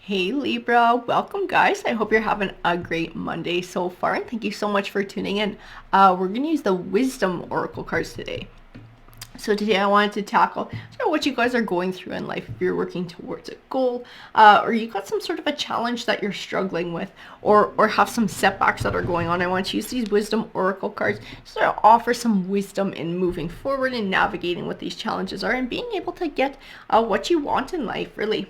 Hey Libra, welcome guys. I hope you're having a great Monday so far, and thank you so much for tuning in. We're going to use the Wisdom Oracle cards today. So today I wanted to tackle sort of what you guys are going through in life. If you're working towards a goal, or you got some sort of a challenge that you're struggling with, or have some setbacks that are going on, I want to use these Wisdom Oracle cards to sort of offer some wisdom in moving forward and navigating what these challenges are and being able to get what you want in life, really.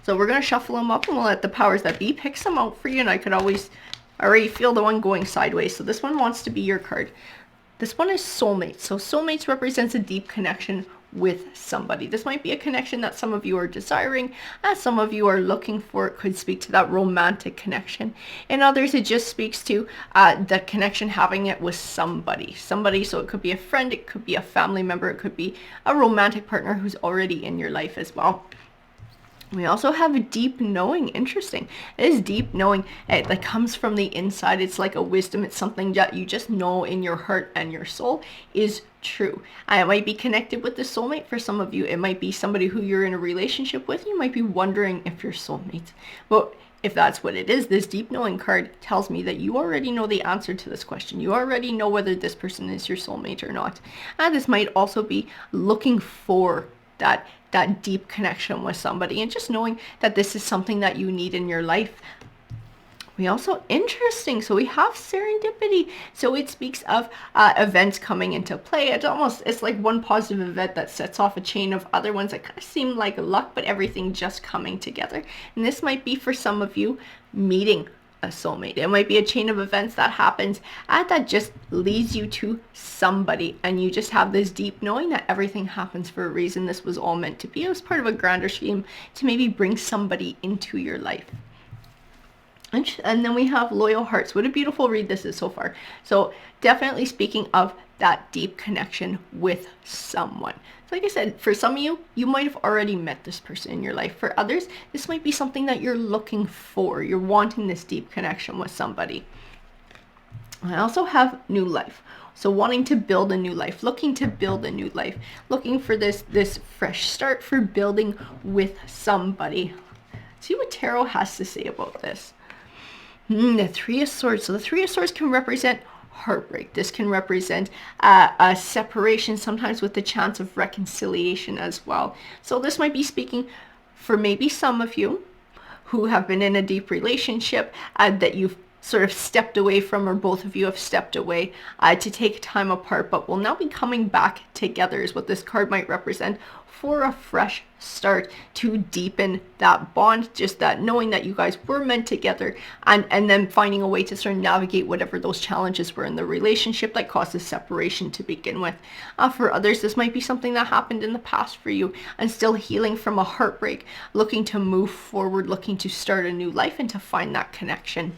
So we're going to shuffle them up and we'll let the powers that be pick some out for you. And I could always already feel the one going sideways. So this one wants to be your card. This one is Soulmate. So Soulmates represents a deep connection with somebody. This might be a connection that some of you are desiring, as some of you are looking for. It could speak to that romantic connection. In others, it just speaks to that connection, having it with somebody. So it could be a friend, it could be a family member, it could be a romantic partner who's already in your life as well. We also have a deep knowing. Interesting. It is deep knowing that comes from the inside. It's like a wisdom. It's something that you just know in your heart and your soul is true. It might be connected with the soulmate for some of you. It might be somebody who you're in a relationship with. You might be wondering if you're soulmates. But if that's what it is, this deep knowing card tells me that you already know the answer to this question. You already know whether this person is your soulmate or not. And this might also be looking for that deep connection with somebody and just knowing that this is something that you need in your life. We also, interesting, so we have serendipity. So it speaks of events coming into play. It's like one positive event that sets off a chain of other ones that kind of seem like luck, but everything just coming together. And this might be for some of you meeting a soulmate. It might be a chain of events that happens that just leads you to somebody, and you just have this deep knowing that everything happens for a reason. This was all meant to be. It was part of a grander scheme to maybe bring somebody into your life. And then we have loyal hearts. What a beautiful read this is so far. So definitely speaking of that deep connection with someone. So like I said, for some of you, you might have already met this person in your life. For others, this might be something that you're looking for. You're wanting this deep connection with somebody. I also have new life. So wanting to build a new life, looking to build a new life, looking for this fresh start, for building with somebody. See what tarot has to say about this. The Three of Swords. So the Three of Swords can represent heartbreak. This can represent a separation, sometimes with the chance of reconciliation as well. So this might be speaking for maybe some of you who have been in a deep relationship that you've sort of stepped away from, or both of you have stepped away to take time apart, but will now be coming back together is what this card might represent, for a fresh start, to deepen that bond, just that knowing that you guys were meant together, and then finding a way to sort of navigate whatever those challenges were in the relationship that causes separation to begin with. For others, this might be something that happened in the past for you and still healing from a heartbreak, looking to move forward, looking to start a new life and to find that connection.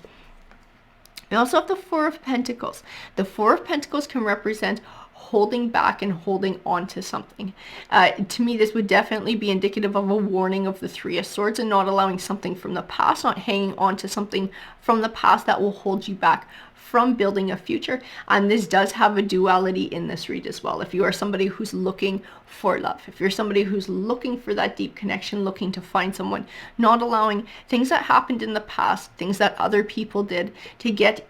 We also have the Four of Pentacles. The Four of Pentacles can represent holding back and holding on to something. To me, this would definitely be indicative of a warning of the Three of Swords, and not allowing something from the past, not hanging on to something from the past that will hold you back from building a future. And this does have a duality in this read as well. If you are somebody who's looking for love, if you're somebody who's looking for that deep connection, looking to find someone, not allowing things that happened in the past, things that other people did, to get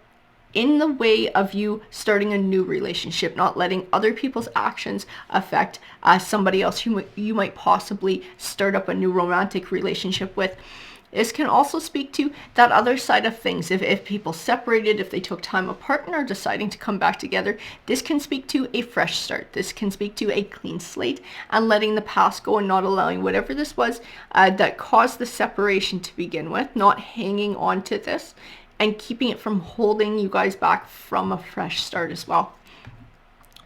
in the way of you starting a new relationship, not letting other people's actions affect somebody else who you might possibly start up a new romantic relationship with. This can also speak to that other side of things. If people separated, if they took time apart and are deciding to come back together, this can speak to a fresh start. This can speak to a clean slate and letting the past go, and not allowing whatever this was that caused the separation to begin with, not hanging on to this and keeping it from holding you guys back from a fresh start as well.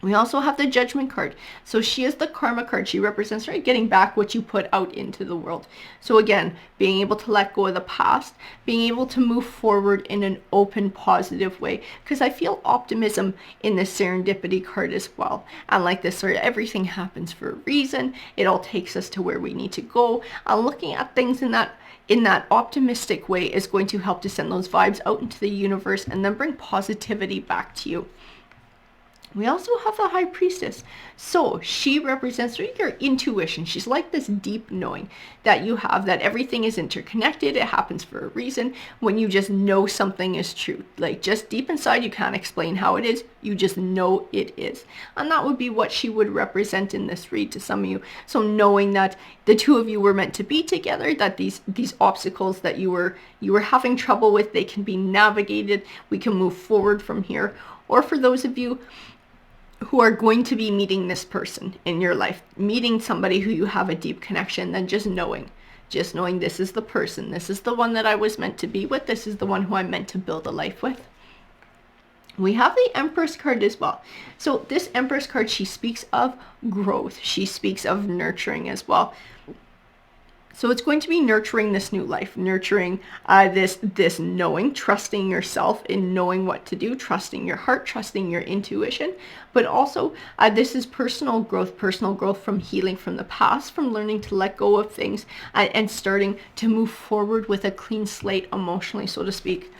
We also have the Judgment card. So she is the Karma card. She represents, right, getting back what you put out into the world. So again, being able to let go of the past, being able to move forward in an open, positive way. Because I feel optimism in the Serendipity card as well. And like this, sort of everything happens for a reason. It all takes us to where we need to go. Looking at things in that optimistic way is going to help to send those vibes out into the universe and then bring positivity back to you. We also have the High Priestess. So she represents your intuition. She's like this deep knowing that you have, that everything is interconnected. It happens for a reason. When you just know something is true, like just deep inside, you can't explain how it is. You just know it is. And that would be what she would represent in this read to some of you. So knowing that the two of you were meant to be together, that these obstacles that you were having trouble with, they can be navigated. We can move forward from here. Or for those of you who are going to be meeting this person in your life, meeting somebody who you have a deep connection, then just knowing this is the person, this is the one that I was meant to be with, this is the one who I'm meant to build a life with. We have the Empress card as well. So this Empress card, she speaks of growth. She speaks of nurturing as well. So it's going to be nurturing this new life, nurturing this knowing, trusting yourself in knowing what to do, trusting your heart, trusting your intuition. But also this is personal growth from healing from the past, from learning to let go of things and starting to move forward with a clean slate emotionally, so to speak.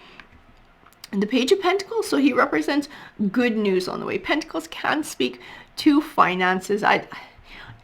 And the Page of Pentacles, so he represents good news on the way. Pentacles can speak to finances.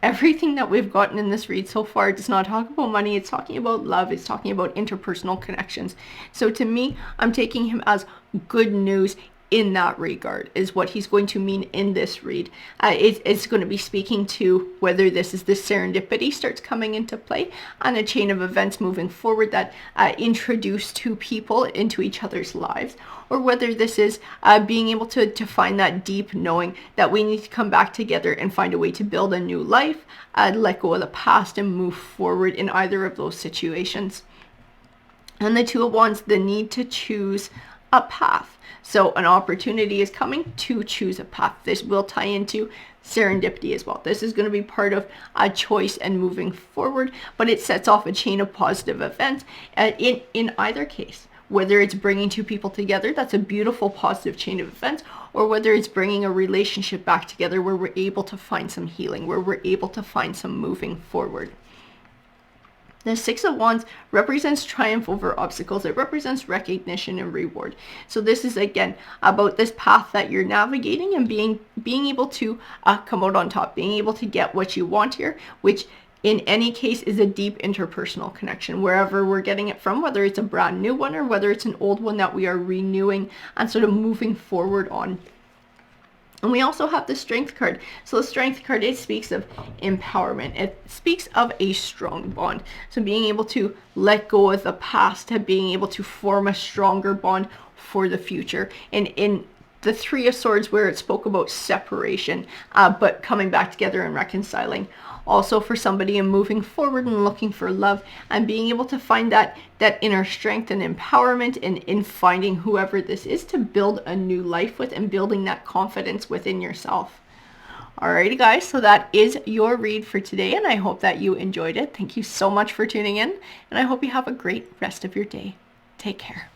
Everything that we've gotten in this read so far does not talk about money. It's talking about love. It's talking about interpersonal connections. So to me, I'm taking him as good news in that regard, is what he's going to mean in this read. It's going to be speaking to whether this serendipity starts coming into play and a chain of events moving forward that introduce two people into each other's lives, or whether this is being able to find that deep knowing that we need to come back together and find a way to build a new life, let go of the past and move forward in either of those situations. And the Two of Wands, the need to choose a path. So an opportunity is coming to choose a path. This will tie into serendipity as well. This is going to be part of a choice and moving forward, but it sets off a chain of positive events in either case. Whether it's bringing two people together, that's a beautiful positive chain of events, or whether it's bringing a relationship back together where we're able to find some healing, where we're able to find some moving forward. The Six of Wands represents triumph over obstacles. It represents recognition and reward. So this is, again, about this path that you're navigating and being able to come out on top, being able to get what you want here, which in any case is a deep interpersonal connection, wherever we're getting it from, whether it's a brand new one or whether it's an old one that we are renewing and sort of moving forward on. And we also have the Strength card. So the Strength card, it speaks of empowerment. It speaks of a strong bond. So being able to let go of the past, to being able to form a stronger bond for the future. And in the Three of Swords, where it spoke about separation, but coming back together and reconciling. Also for somebody and moving forward and looking for love and being able to find that inner strength and empowerment in finding whoever this is to build a new life with and building that confidence within yourself. Alrighty guys, so that is your read for today and I hope that you enjoyed it. Thank you so much for tuning in and I hope you have a great rest of your day. Take care.